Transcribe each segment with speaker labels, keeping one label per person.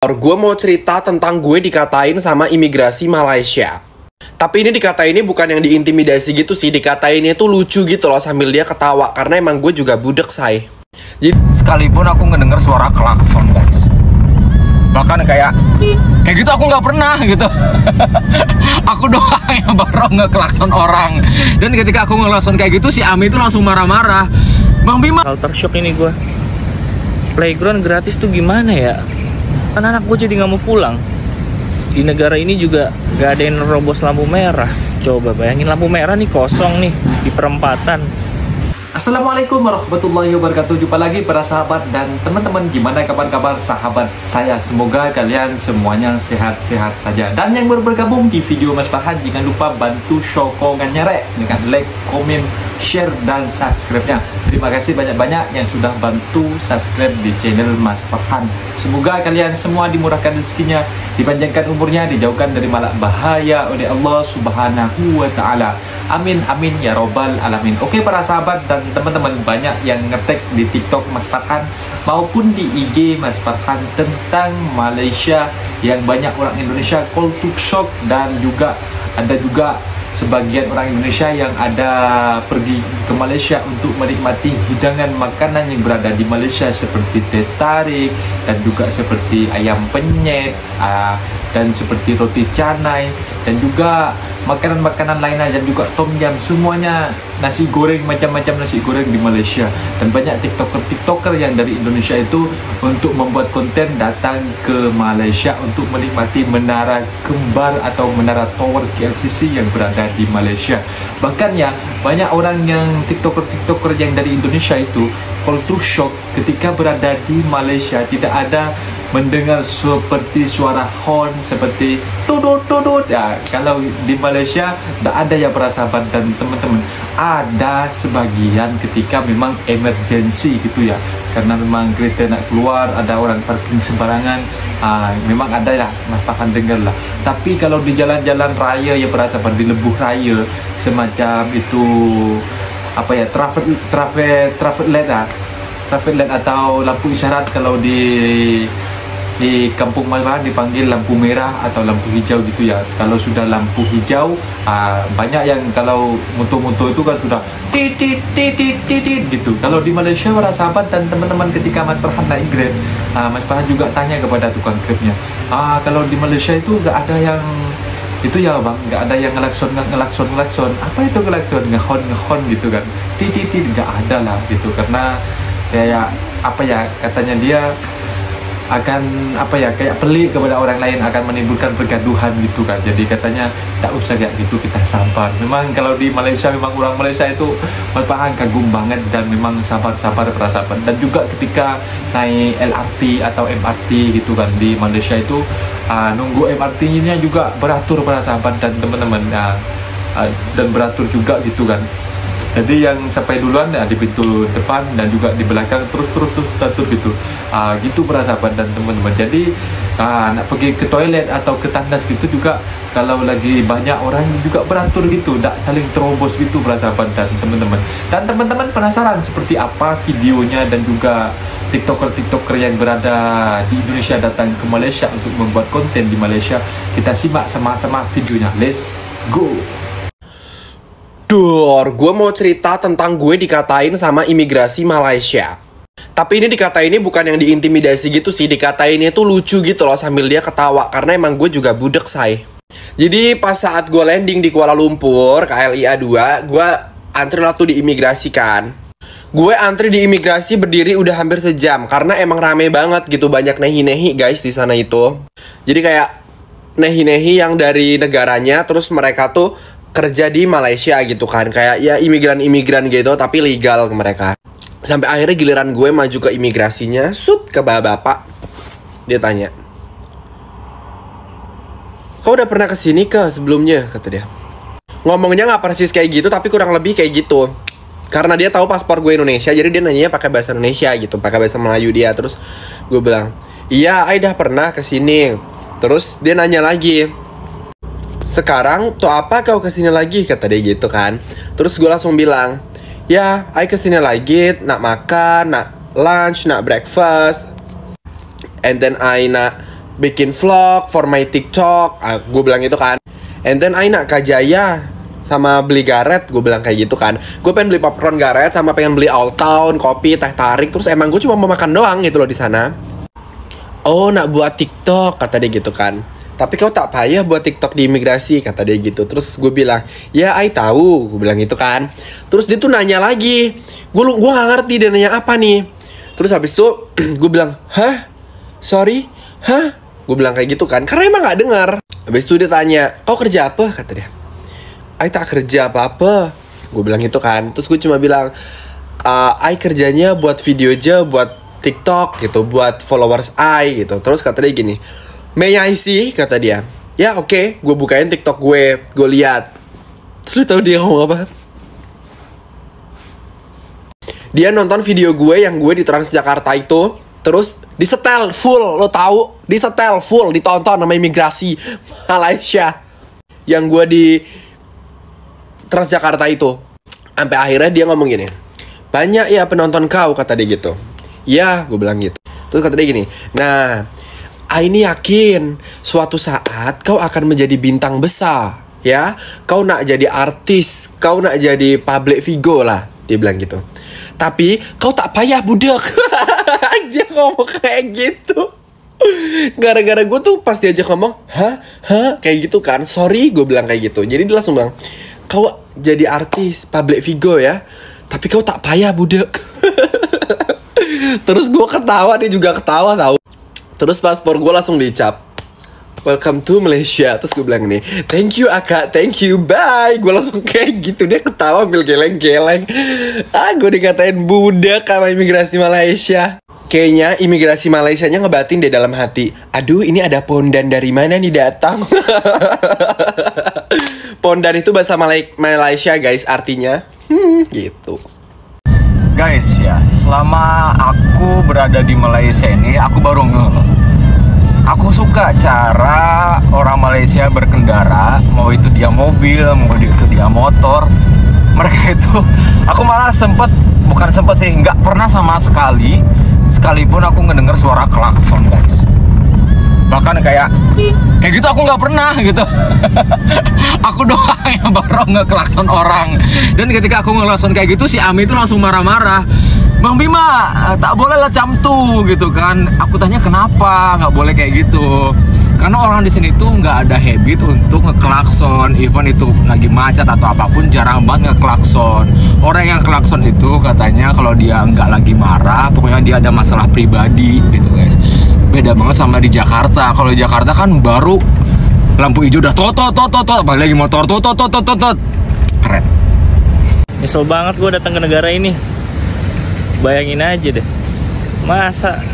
Speaker 1: Gue mau cerita tentang gue dikatain sama imigrasi Malaysia. Tapi ini dikatainnya bukan yang diintimidasi gitu sih, dikatainnya tuh lucu gitu loh sambil dia ketawa. Karena emang gue juga budek, say.
Speaker 2: Jadi sekalipun aku ngedenger suara klakson, guys. Bahkan kayak gitu aku nggak pernah gitu. Aku doang yang baru ngeklakson orang. Dan ketika aku ngeklakson kayak gitu, si Ami itu langsung marah-marah. Bang Bima,
Speaker 3: culture shock ini gue. Playground gratis tuh gimana ya? Kan anak gue jadi nggak mau pulang. Di negara ini juga nggak ada yang nerobos lampu merah. Coba bayangin lampu merah nih kosong nih di perempatan.
Speaker 4: Assalamualaikum warahmatullahi wabarakatuh. Jumpa lagi para sahabat dan teman-teman. Gimana kabar-kabar sahabat saya? Semoga kalian semuanya sehat-sehat saja. Dan yang baru bergabung di video Mas Farhan, jangan lupa bantu sokongannya dengan like, komen, share, dan subscribe-nya. Terima kasih banyak-banyak yang sudah bantu subscribe di channel Mas Farhan. Semoga kalian semua dimurahkan rezekinya, dipanjangkan umurnya, dijauhkan dari malak bahaya oleh Allah Subhanahu wa Ta'ala. Amin amin ya robbal alamin. Oke para sahabat dan teman-teman, banyak yang ngetek di TikTok Mas Farhan maupun di IG Mas Farhan tentang Malaysia, yang banyak orang Indonesia culture shock, dan juga ada juga sebagian orang Indonesia yang ada pergi ke Malaysia untuk menikmati hidangan makanan yang berada di Malaysia seperti teh tarik, dan juga seperti ayam penyet, dan seperti roti canai, dan juga makanan-makanan lainnya, dan juga tom yum, semuanya nasi goreng, macam-macam nasi goreng di Malaysia. Dan banyak tiktoker yang dari Indonesia itu untuk membuat konten datang ke Malaysia untuk menikmati menara kembar atau menara tower KLCC yang berada di Malaysia. Bahkan ya, banyak orang yang tiktoker yang dari Indonesia itu culture shock ketika berada di Malaysia, tidak ada mendengar seperti suara horn seperti tudut ya. Kalau di Malaysia tidak ada ya para sahabat dan teman-teman. Ada sebagian ketika memang emergency gitu ya, karena memang kereta nak keluar, ada orang parking sembarangan, memang ada ya Mas Farhan dengar lah. Tapi kalau di jalan-jalan raya ya para sahabat, di lebuh raya semacam itu, apa ya, traffic light atau lampu isyarat, kalau di kampung Mas Farhan dipanggil lampu merah atau lampu hijau gitu ya. Kalau sudah lampu hijau, banyak yang kalau motor-motor itu kan sudah titit gitu. Kalau di Malaysia para sahabat dan teman-teman, ketika Mas Farhan naik Grab, Mas Farhan juga tanya kepada tukang Grabnya, kalau di Malaysia itu nggak ada yang itu ya bang, nggak ada yang ngelakson. Apa itu ngelakson? Ngehon gitu kan, titit nggak ada lah gitu. Karena kayak apa ya, katanya dia akan apa ya, kayak pelik kepada orang lain, akan menimbulkan pergaduhan gitu kan. Jadi katanya tak usah kayak gitu, kita sabar. Memang kalau di Malaysia, memang orang Malaysia itu Mas Farhan kagum banget, dan memang sabar-sabar para sahabat. Dan juga ketika naik LRT atau MRT gitu kan di Malaysia itu, nunggu MRT-nya juga beratur para sahabat dan teman-teman, dan beratur juga gitu kan. Jadi yang sampai duluan di pintu depan dan juga di belakang terus atur gitu. Gitu para sahabat dan teman-teman. Jadi nak pergi ke toilet atau ke tandas gitu juga, kalau lagi banyak orang juga beratur gitu, tak saling terobos gitu para sahabat dan teman-teman. Dan teman-teman penasaran seperti apa videonya, dan juga tiktoker yang berada di Indonesia datang ke Malaysia untuk membuat konten di Malaysia. Kita simak sama-sama videonya. Let's go.
Speaker 1: Gue mau cerita tentang gue dikatain sama imigrasi Malaysia. Tapi ini dikatain ini bukan yang diintimidasi gitu sih, dikatainnya tuh lucu gitu loh sambil dia ketawa. Karena emang gue juga budek, say. Jadi pas saat gue landing di Kuala Lumpur, KLIA 2, gue antri lah tuh di imigrasi kan. Gue antri di imigrasi berdiri udah hampir sejam, karena emang rame banget gitu, banyak nehi-nehi guys di sana itu. Jadi kayak nehi-nehi yang dari negaranya, terus mereka tuh kerja di Malaysia gitu kan, kayak ya imigran gitu, tapi legal ke mereka. Sampai akhirnya giliran gue maju ke imigrasinya, ke bapak, dia tanya, "Kau udah pernah kesini ke sebelumnya?" kata dia. Ngomongnya nggak persis kayak gitu, tapi kurang lebih kayak gitu. Karena dia tahu paspor gue Indonesia, jadi dia nanyanya pakai bahasa Indonesia gitu, pakai bahasa Melayu dia. Terus gue bilang, "Iya, Aida pernah kesini." Terus dia nanya lagi, "Sekarang tuh apa kau kesini lagi?" kata dia gitu kan. Terus gue langsung bilang, "Ya, I kesini lagi, nak makan, nak lunch, nak breakfast, and then I nak bikin vlog for my TikTok. Gue bilang gitu kan. And then I nak ke Jaya sama beli garet, gue bilang kayak gitu kan. Gue pengen beli popcorn garet sama pengen beli Old Town, kopi, teh tarik. Terus emang gue cuma mau makan doang gitu loh di sana. Oh, nak buat TikTok, kata dia gitu kan. Tapi kau tak payah buat TikTok di imigrasi, kata dia gitu. Terus gue bilang, ya I tahu, gue bilang gitu kan. Terus dia tuh nanya lagi. Gue gak ngerti dia nanya apa nih. Terus habis itu gue bilang, hah? Sorry? Hah? Gue bilang kayak gitu kan. Karena emang gak dengar. Habis itu dia tanya, kau kerja apa? Kata dia. I tak kerja apa-apa. Gue bilang gitu kan. Terus gue cuma bilang, I kerjanya buat video aja, buat TikTok gitu, buat followers I gitu. Terus kata dia gini, may I see? Kata dia. Ya oke, gue bukain TikTok gue lihat. Terus lu tau dia ngomong apa? Dia nonton video gue yang gue di Transjakarta itu, terus disetel full, lo tahu? Disetel full, ditonton sama imigrasi Malaysia yang gue di Transjakarta itu. Sampai akhirnya dia ngomong gini, banyak ya penonton kau, kata dia gitu. Ya, gue bilang gitu. Terus kata dia gini, nah, ini yakin suatu saat kau akan menjadi bintang besar, ya. Kau nak jadi artis, kau nak jadi public figure lah, dia bilang gitu. Tapi kau tak payah budak. Dia ngomong kayak gitu. Gara-gara gue tuh pas diajak ngomong, hah, kayak gitu kan. Sorry, gue bilang kayak gitu. Jadi dia langsung bilang, kau jadi artis, public figure ya. Tapi kau tak payah budak. Terus gue ketawa, dia juga ketawa tau. Terus paspor gue langsung dicap, welcome to Malaysia. Terus gue bilang nih, thank you akak, thank you, bye. Gue langsung kayak gitu, dia ketawa ambil geleng-geleng. Gue dikatain budak sama imigrasi Malaysia. Kayaknya imigrasi Malaysianya ngebatin deh dalam hati, aduh ini ada pondan dari mana nih datang. Pondan itu bahasa Malaysia guys, artinya gitu.
Speaker 2: Guys ya, selama aku berada di Malaysia ini, aku baru ngeh. Aku suka cara orang Malaysia berkendara, mau itu dia mobil, mau itu dia motor. Mereka itu, aku malah bukan sempet sih, nggak pernah sama sekali, sekalipun aku ngedenger suara klakson guys. Bahkan kayak gitu aku nggak pernah gitu. Aku doang yang baru ngeklakson orang. Dan ketika aku ngeklakson kayak gitu, si Ami itu langsung marah-marah. Bang Bima, tak boleh lah camtu gitu kan. Aku tanya kenapa nggak boleh kayak gitu. Karena orang di sini tuh nggak ada habit untuk ngeklakson. Even itu lagi macet atau apapun, jarang banget ngeklakson. Orang yang klakson itu katanya kalau dia nggak lagi marah, pokoknya dia ada masalah pribadi gitu guys. Beda banget sama di Jakarta. Kalau di Jakarta kan baru lampu hijau udah tot, apalagi motor tot. Keren.
Speaker 3: Nyesel banget gue datang ke negara ini. Bayangin aja deh, masa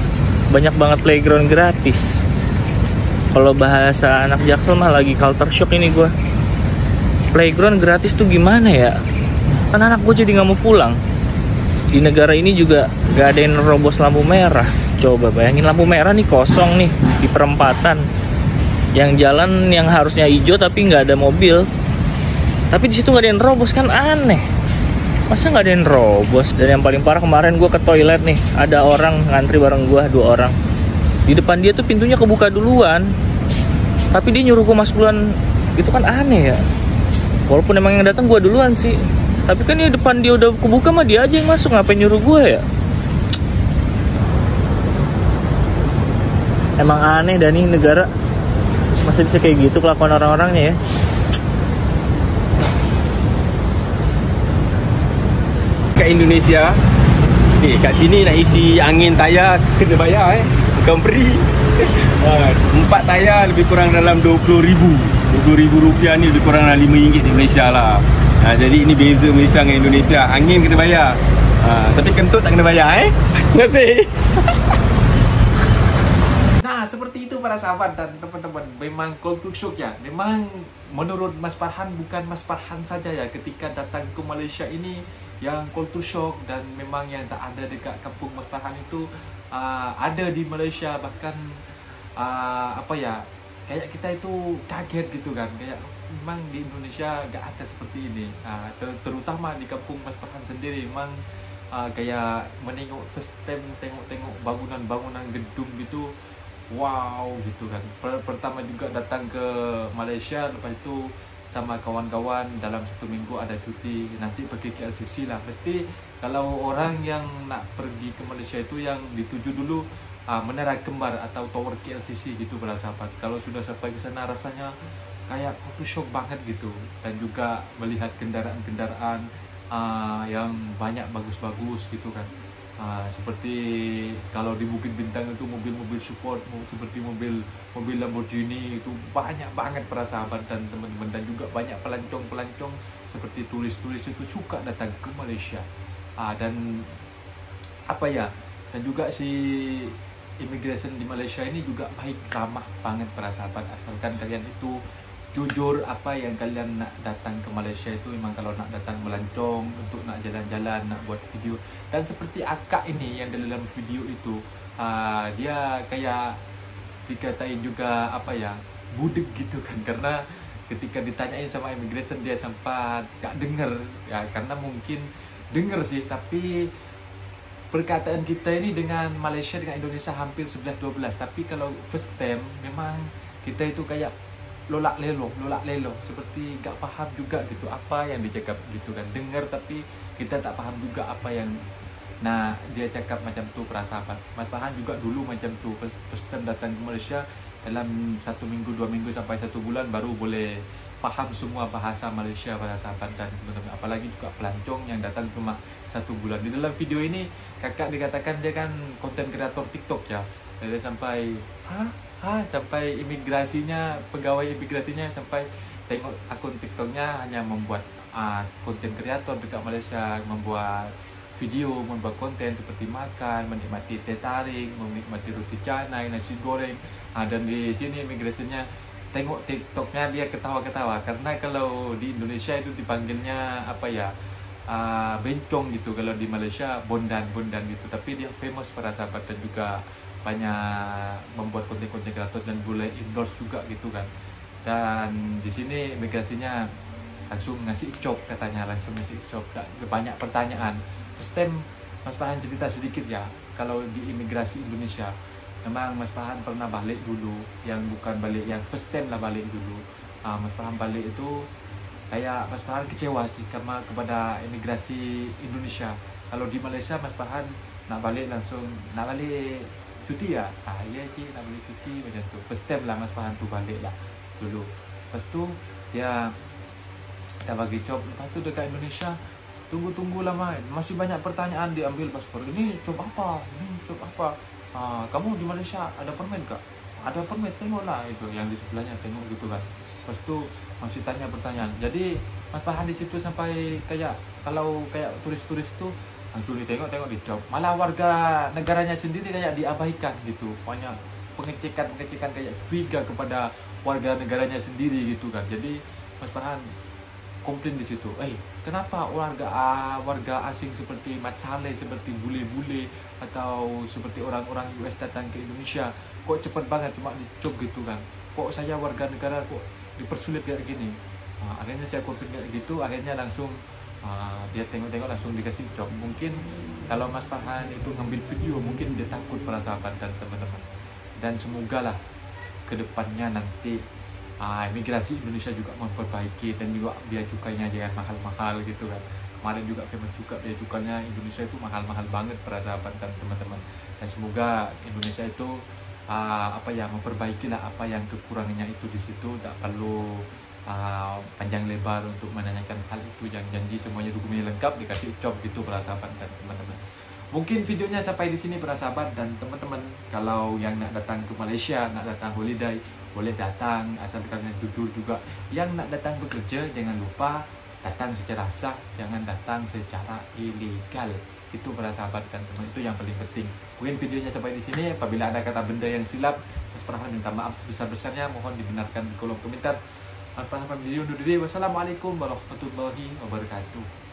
Speaker 3: banyak banget playground gratis. Kalau bahasa anak Jaksel mah lagi culture shock ini gue. Playground gratis tuh gimana ya? Kan anak gue jadi nggak mau pulang. Di negara ini juga gak ada yang nerobos lampu merah. Coba bayangin lampu merah nih kosong nih di perempatan. Yang jalan yang harusnya hijau tapi nggak ada mobil. Tapi di situ nggak ada yang nerobos, kan aneh. Masa nggak ada yang nerobos? Dan yang paling parah kemarin gue ke toilet nih, ada orang ngantri bareng gue, 2 orang. Di depan dia tuh pintunya kebuka duluan, tapi dia nyuruh gue masuk duluan. Itu kan aneh ya. Walaupun emang yang datang gue duluan sih, tapi kan di depan dia udah kebuka mah dia aja yang masuk, ngapain nyuruh gue ya? Emang aneh dan ini negara masa bisa kayak gitu kelakuan orang-orangnya ya.
Speaker 5: Kat Indonesia, kat sini nak isi angin tayar kena bayar bukan free. 4 tayar lebih kurang dalam 20,000 rupiah ni, lebih kurang dalam RM5 di Malaysia lah. Jadi ini beza Malaysia dengan Indonesia. Angin kena bayar, tapi kentut tak kena bayar. Terima kasih.
Speaker 4: Nah, seperti itu para sahabat dan teman-teman. Memang culture shock ya. Memang menurut Mas Farhan, bukan Mas Farhan saja ya, ketika datang ke Malaysia ini yang culture shock, dan memang yang tak ada dekat kampung Mas Farhan itu ada di Malaysia. Bahkan kayak kita itu kaget gitu kan, kayak memang di Indonesia gak ada seperti ini. Terutama di kampung Mas Farhan sendiri, memang kayak menengok first time, tengok-tengok bangunan-bangunan gedung gitu, wow gitu kan. Pertama juga datang ke Malaysia, lepas itu sama kawan-kawan dalam 1 minggu ada cuti, nanti pergi ke LCC lah. Pasti kalau orang yang nak pergi ke Malaysia itu yang dituju dulu Menara Kembar atau Tower KLCC gitu para sahabat. Kalau sudah sampai ke sana rasanya kayak culture shock banget gitu, dan juga melihat kendaraan-kendaraan yang banyak bagus-bagus gitu kan. Seperti kalau di Bukit Bintang itu mobil-mobil support, seperti mobil Lamborghini itu banyak banget para sahabat dan teman-teman, dan juga banyak pelancong-pelancong seperti turis-turis itu suka datang ke Malaysia. Dan apa ya, dan juga si immigration di Malaysia ini juga baik, ramah banget para sahabat, asalkan kalian itu jujur apa yang kalian nak datang ke Malaysia itu. Memang kalau nak datang melancong, untuk nak jalan-jalan, nak buat video, dan seperti akak ini yang dalam video itu, dia kayak dikatain juga apa ya, budek gitu kan, karena ketika ditanyain sama immigration dia sempat gak denger ya, karena mungkin denger sih, tapi perkataan kita ini dengan Malaysia dengan Indonesia hampir 11-12, tapi kalau first time memang kita itu kayak lolak lelo, seperti gak paham juga gitu apa yang dicakap gitu kan. Dengar tapi kita tak paham juga apa yang dia cakap macam tu para sahabat. Mas Farhan juga dulu macam tu, first time datang ke Malaysia, dalam 1 minggu, 2 minggu sampai 1 bulan baru boleh paham semua bahasa Malaysia para sahabat dan teman-teman. Apalagi juga pelancong yang datang cuma 1 bulan. Di dalam video ini kakak dikatakan dia kan konten kreator TikTok ya. Dia sampai sampai imigrasinya, pegawai imigrasinya sampai tengok akun TikToknya hanya membuat konten kreator dekat Malaysia, membuat video, membuat konten seperti makan, menikmati teh tarik, menikmati roti canai, nasi goreng. Dan di sini imigrasinya tengok TikToknya dia ketawa-ketawa, karena kalau di Indonesia itu dipanggilnya apa ya, bencong gitu, kalau di Malaysia bondan gitu. Tapi dia famous para sahabat dan juga banyak membuat konten-konten kreator dan boleh endorse juga gitu kan. Dan di sini imigrasinya langsung ngasih job, katanya langsung ngasih job. Banyak pertanyaan. First time Mas Farhan cerita sedikit ya, kalau di imigrasi Indonesia memang Mas Farhan pernah balik dulu, yang bukan balik yang first time lah, balik dulu. Mas Farhan balik itu kayak Mas Farhan kecewa sih karena kepada imigrasi Indonesia. Kalau di Malaysia Mas Farhan nak balik langsung, nak balik cuti ya, iya cik nak balik cuti macam tu. First time lah Mas Farhan tu balik lah dulu. Lepas tu dia bagi job. Lepas tu dekat Indonesia tunggu lama, masih banyak pertanyaan, diambil paspor. Ini job apa? Kamu di Malaysia ada permit kak? Ada permit, tengoklah itu yang di sebelahnya, tengok gitu kan. Lepas tu masih tanya pertanyaan. Jadi Mas Farhan di situ sampai kayak kalau kayak turis-turis tu langsung ditengok di job. Malah warga negaranya sendiri kayak diabaikan gitu. Banyak pengecekan kayak curiga kepada warga negaranya sendiri gitu kan. Jadi Mas Farhan komplain di situ. Kenapa warga asing seperti Mat Saleh, seperti bule-bule atau seperti orang-orang US datang ke Indonesia kok cepat banget cuma dicob gitu kan? Kok saya warga negara kok dipersulit kayak gini? Akhirnya saya komplain kayak gitu. Akhirnya langsung dia tengok langsung dikasih job. Mungkin kalau Mas Farhan itu ngambil video, mungkin dia takut para sahabat dan teman-teman. Dan semoga lah kedepannya nanti imigrasi Indonesia juga memperbaiki, dan juga biaya cukainya jangan mahal-mahal gitu kan. Kemarin juga famous juga biaya cukainya Indonesia itu mahal-mahal banget para sahabat dan teman-teman. Dan semoga Indonesia itu memperbaiki lah apa yang kekurangannya itu di situ. Tak perlu panjang lebar untuk menanyakan hal itu, yang janji semuanya dokumennya lengkap, dikasih job gitu para sahabat dan teman-teman. Mungkin videonya sampai di sini para sahabat dan teman-teman. Kalau yang nak datang ke Malaysia, nak datang holiday, boleh datang asalkan jujur juga. Yang nak datang bekerja, jangan lupa datang secara sah, jangan datang secara ilegal. Itu para sahabat dan teman, itu yang paling penting. Mungkin videonya sampai di sini. Apabila ada kata benda yang silap, Mas Farhan minta maaf sebesar-besarnya, mohon dibenarkan di kolom komentar. Mas Farhan video undur diri. Wassalamualaikum warahmatullahi wabarakatuh.